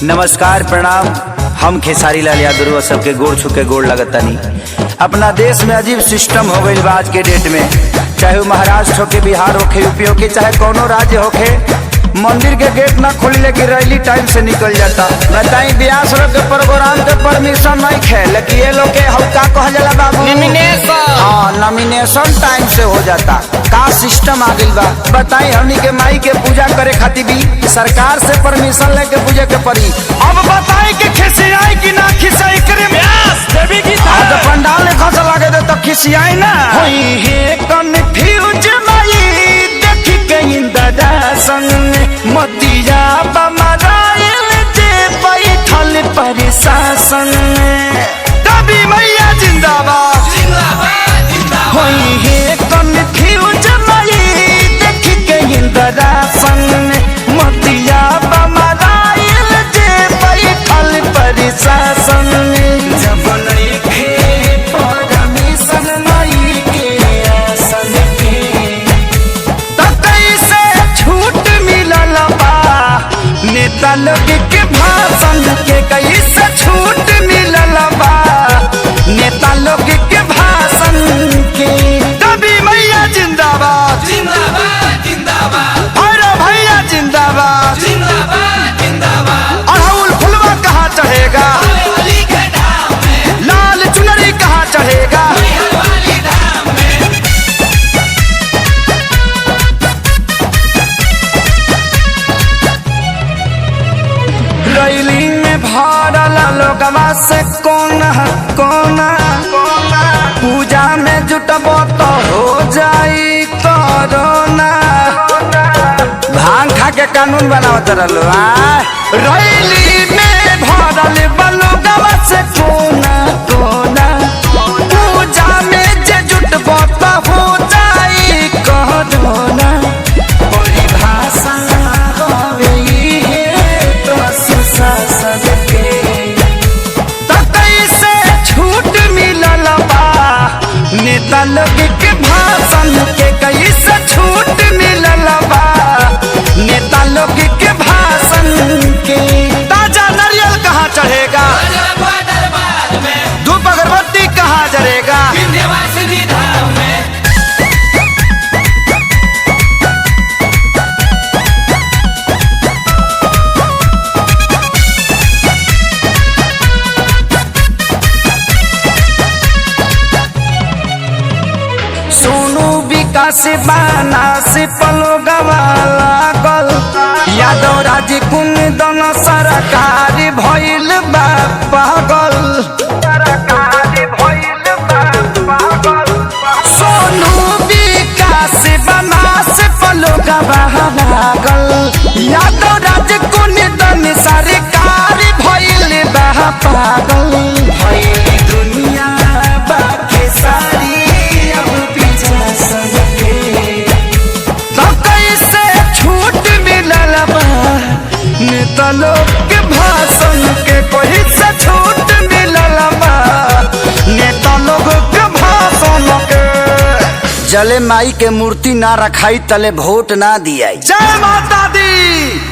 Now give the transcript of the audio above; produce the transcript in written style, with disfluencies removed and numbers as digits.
नमस्कार प्रणाम। हम खेसारी लाल यादव सबके गोड़ छुके गोड़ लगतानी। अपना देश में अजीब सिस्टम हो गई आज के डेट में, चाहे महाराष्ट्र होके, बिहार होके, यूपी होके, चाहे कोनो राज्य होके, मंदिर के गेट ना खोली लेकिन रैली टाइम से निकल जाता। बताई ब्याह के प्रोग्राम के परमिशन नहीं खे, लेकिन ये लोग के हल्का कह जाला बाबू नॉमिनेशन टाइम से हो जाता। का सिस्टम आ गइल बा बताई। हमनी के माई के पूजा करे खातिर भी सरकार से परमिशन लेके पूजा के पड़ी। अब बताई कि खिसियाई कि ना खिसियाई करे देवी की तो पंडाल ने खस लागे दे तो खिसियाई ना होई है कन्फ्यूज माई देखी के इंदरा संग मतिया बमराइल जे बैठल प्रशासन कभी मैया जिंदाबाद जिंदाबाद जिंदाबाद होई है कन्फ्यूज माई देखी के इंदरा संग मतिया बमराइल जे बैठल प्रशासन जब नइखे परमिशन माई के आसन के त कैसे छूट मिलल बा नेता लोग के भाषण के कैसे छूट मिलल बा नेता लोग के भाषण के कभी मैया जिंदाबाद जिंदाबाद जिंदाबाद भैरव भैया जिंदाबाद जिंदाबाद जिंदाबाद अड़हुल फुलवा कहाँ चढ़ेगा लाल चुनरी कहाँ चढ़ेगा रैली में भरल लोगवा से कोना कोना पूजा में जुटबो तो हो जाई कोरोना। भांग खा के कानून बनावत रहलो रैली में भरल लोगवा से कोना कोना पूजा में जे जुटबो तो हो जाई कोरोना। परिभाषा होवे तो सुशासन के त कैसे छूट मिलल बा नेता लोग के भाषण के कैसे छूट मिलल बा नेता लोग के भाषण के। ताजा नारियल कहाँ चढ़ेगा धूप अगरबत्ती कहाँ जरेगा सोनू विकास बाना से पलो गवाला गल यादव राज कुंदन सरकार भइल बा पागल सोनू विकास बाना से पलो गवाला गल यादव राज कुंदन सरकार भइल बा पागल भइल दुनिया बाके सारी नेता लोग के भाषण के कोई से छूट मिलल बा नेता लोग के भाषण के। जले माई के मूर्ति ना रखाई तले वोट ना दिया। जय माता दी।